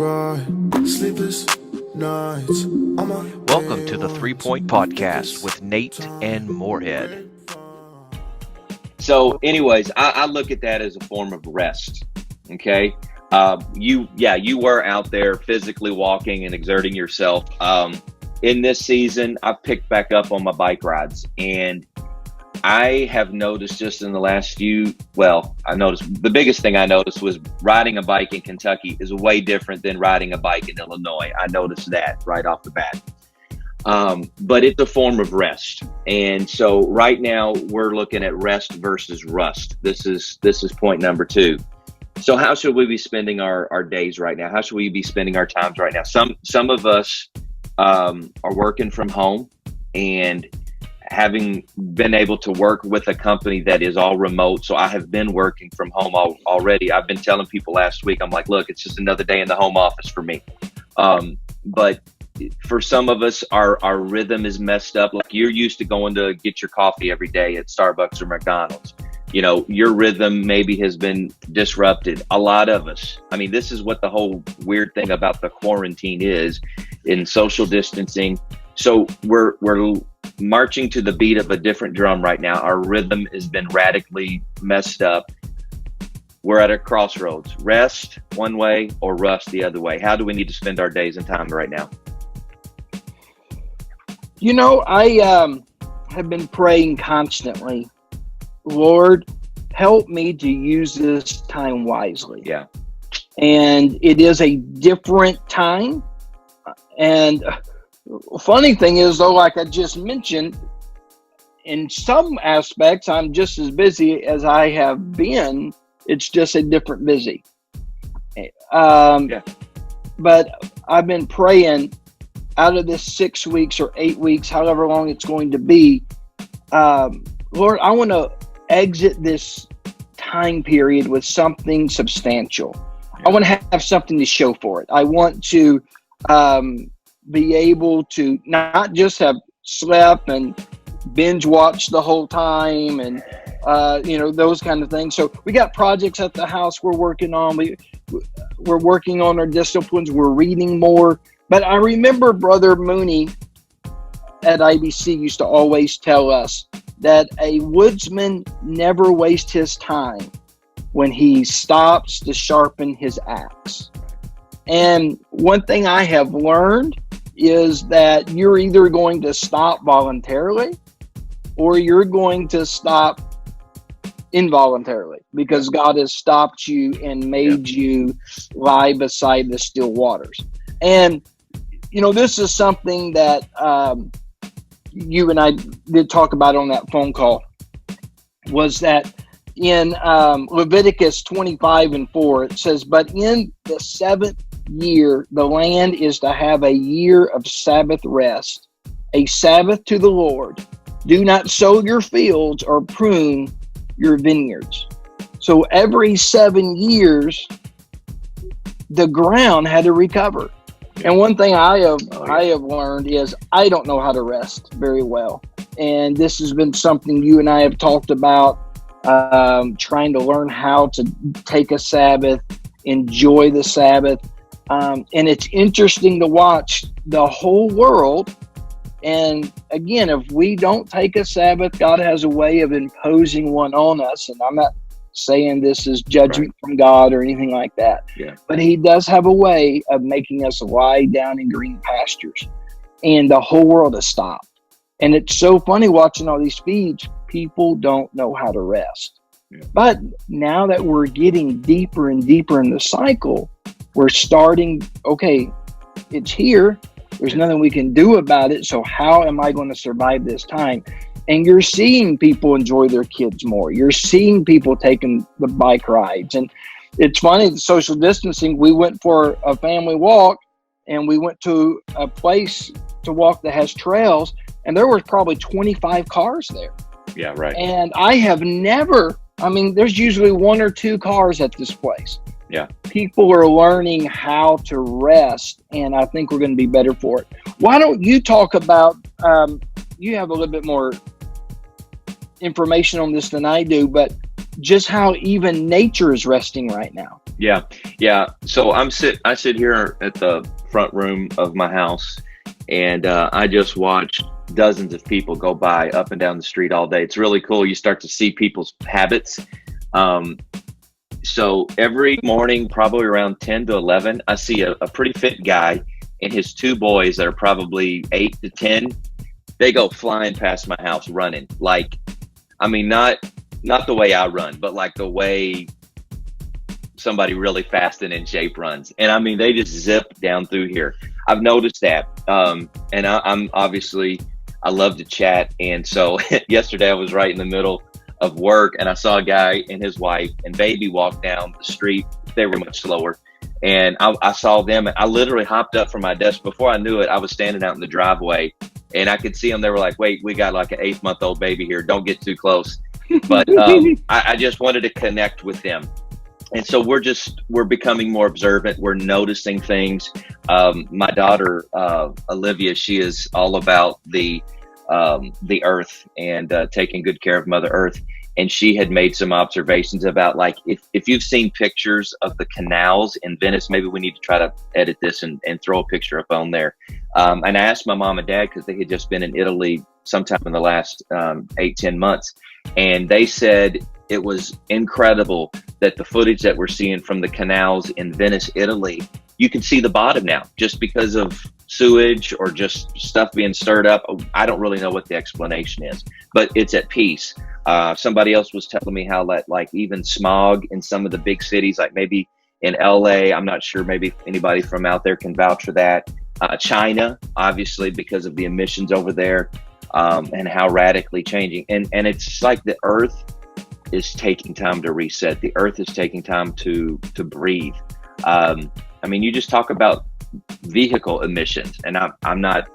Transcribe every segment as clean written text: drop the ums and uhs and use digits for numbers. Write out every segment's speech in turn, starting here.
right. Sleepless nights. Welcome to the 3 Point Podcast with Nate and Moorhead. So anyways, I look at that as a form of rest. Okay. You were out there physically walking and exerting yourself. In this season, I've picked back up on my bike rides, and I have noticed just in the last the biggest thing I noticed was riding a bike in Kentucky is way different than riding a bike in Illinois. I noticed that right off the bat. But it's a form of rest. And so right now we're looking at rest versus rust. This is point number 2. So how should we be spending our days right now? How should we be spending our times right now? Some of us are working from home, and having been able to work with a company that is all remote. So I have been working from home already. I've been telling people last week, I'm like, look, it's just another day in the home office for me. But for some of us, our rhythm is messed up. Like, you're used to going to get your coffee every day at Starbucks or McDonald's. You know, your rhythm maybe has been disrupted. A lot of us. I mean, this is what the whole weird thing about the quarantine is in social distancing. So we're marching to the beat of a different drum right now. Our rhythm has been radically messed up. We're at a crossroads. Rest one way or rust the other way. How do we need to spend our days and time right now? You know, I have been praying constantly, Lord, help me to use this time wisely. Yeah. And it is a different time. And funny thing is, though, like I just mentioned, in some aspects, I'm just as busy as I have been. It's just a different busy. But I've been praying out of this 6 weeks or 8 weeks, however long it's going to be. Lord, I want to exit this time period with something substantial. I want to have something to show for it. I want to be able to not just have slept and binge watched the whole time and those kind of things. So we got projects at the house we're working on. We're working on our disciplines. We're reading more. But I remember Brother Mooney at IBC used to always tell us that a woodsman never wastes his time when he stops to sharpen his axe. And one thing I have learned is that you're either going to stop voluntarily or you're going to stop involuntarily, because God has stopped you and made you lie beside the still waters. And, this is something that you and I did talk about on that phone call, was that in Leviticus 25:4, it says, but in the 7th year, the land is to have a year of Sabbath rest, a Sabbath to the Lord. Do not sow your fields or prune your vineyards. So every 7 years, the ground had to recover. And one thing I have learned is I don't know how to rest very well. And this has been something you and I have talked about, trying to learn how to take a Sabbath, enjoy the Sabbath. And it's interesting to watch the whole world. And again, if we don't take a Sabbath, God has a way of imposing one on us. And I'm not saying this is judgment from God or anything like that. Yeah. But he does have a way of making us lie down in green pastures. And the whole world has stopped. And it's so funny watching all these feeds. People don't know how to rest. Yeah. But now that we're getting deeper and deeper in the cycle, we're starting, okay, it's here. There's nothing we can do about it. So how am I going to survive this time? And you're seeing people enjoy their kids more. You're seeing people taking the bike rides. And it's funny, the social distancing, we went for a family walk and we went to a place to walk that has trails, and there was probably 25 cars there. Yeah, right. And I have never, there's usually 1 or 2 cars at this place. Yeah. People are learning how to rest, and I think we're going to be better for it. Why don't you talk about, you have a little bit more information on this than I do, but just how even nature is resting right now. Yeah. So I sit here at the front room of my house, and I just watch dozens of people go by up and down the street all day. It's really cool. You start to see people's habits. So every morning, probably around 10 to 11, I see a pretty fit guy and his two boys that are probably 8 to 10. They go flying past my house running. Like, I mean, not the way I run, but like the way somebody really fast and in shape runs. And I mean, they just zip down through here. I've noticed that. And I'm obviously, I love to chat. And so yesterday I was right in the middle of work, and I saw a guy and his wife and baby walk down the street. They were much slower. And I saw them, and I literally hopped up from my desk. Before I knew it, I was standing out in the driveway, and I could see them. They were like, wait, we got like an 8-month-old baby here. Don't get too close. But I just wanted to connect with them. And so we're becoming more observant. We're noticing things. My daughter, Olivia, she is all about the earth and taking good care of Mother Earth. And she had made some observations about, like, if you've seen pictures of the canals in Venice, maybe we need to try to edit this and throw a picture up on there. And I asked my mom and dad, because they had just been in Italy sometime in the last 8-10 months. And they said it was incredible that the footage that we're seeing from the canals in Venice, Italy, you can see the bottom now just because of sewage or just stuff being stirred up. I don't really know what the explanation is, but it's at peace. Somebody else was telling me how that, like, even smog in some of the big cities, like maybe in LA, I'm not sure, maybe anybody from out there can vouch for that. China, obviously, because of the emissions over there, and how radically changing. And it's like the earth is taking time to reset. The earth is taking time to breathe. I mean, you just talk about vehicle emissions, and I'm not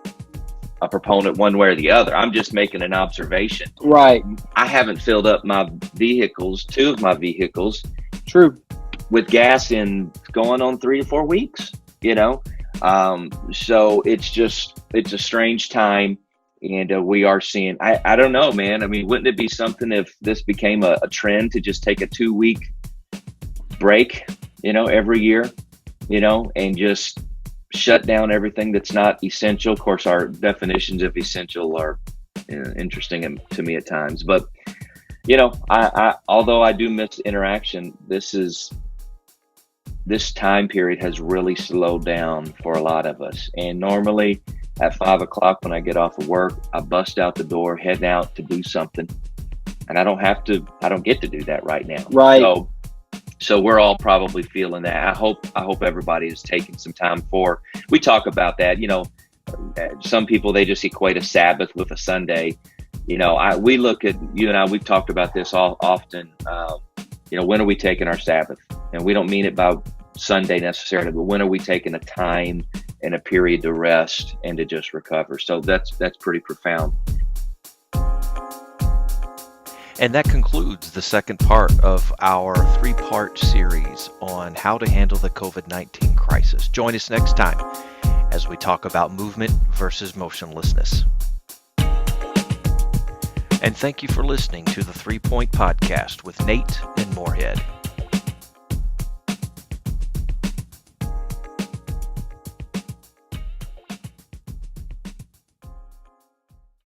a proponent one way or the other. I'm just making an observation. Right. I haven't filled up my vehicles, 2 of my vehicles, True. with gas in going on 3 to 4 weeks, you know? So it's a strange time. And we are seeing, I don't know, man. I mean, wouldn't it be something if this became a trend to just take a 2-week break, every year, and just shut down everything that's not essential? Of course, our definitions of essential are interesting to me at times. But, I although I do miss interaction, this time period has really slowed down for a lot of us. And normally, at 5 o'clock when I get off of work, I bust out the door, heading out to do something. And I don't get to do that right now. Right. So we're all probably feeling that. I hope everybody is taking some time we talk about that, some people, they just equate a Sabbath with a Sunday. We look at, you and I, we've talked about this often. When are we taking our Sabbath? And we don't mean it by Sunday necessarily, but when are we taking a time and a period to rest and to just recover? So that's pretty profound. And that concludes the second part of our 3-part series on how to handle the COVID-19 crisis. Join us next time as we talk about movement versus motionlessness. And thank you for listening to the 3 Point Podcast with Nate and Moorhead.